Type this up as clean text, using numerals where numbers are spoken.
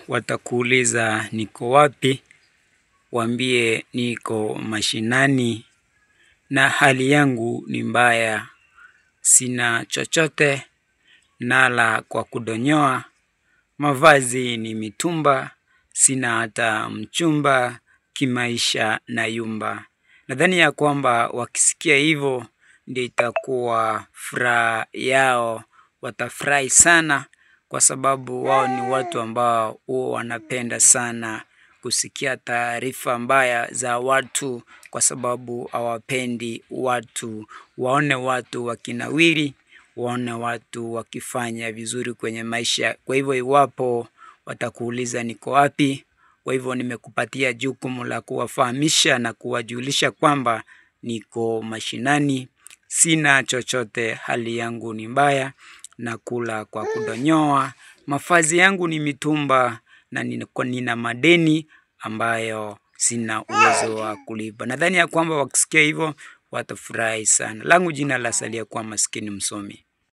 watakuuliza niko wapi, waambie niko mashinani na hali yangu ni mbaya. Sina chochote, nala kwa kudonyoa, mavazi ni mitumba, sina hata mchumba, kimaisha na yumba. Nadhani ya kwamba wakisikia hivyo ndio itakuwa furaha yao, watafurahi sana kwa sababu wao ni watu ambao wanapenda sana kusikia taarifa mbaya za watu, kwa sababu hawapendi watu waone watu wakinawiri, waone watu wakifanya vizuri kwenye maisha. Kwa hivyo iwapo watakuuliza niko wapi, kwa hivyo nimekupatia jukumu la kuwafahamisha na kuwajulisha kwamba niko mashinani, sina chochote, hali yangu ni mbaya, nakula kwa kudonyoa, mavazi yangu ni mitumba na nina madeni ambayo sina uwezo wa kulipa. Nadhani ya kwamba wakisikia hivyo watafurahi sana. Langu jina lasalia kuwa Maskini Msomi.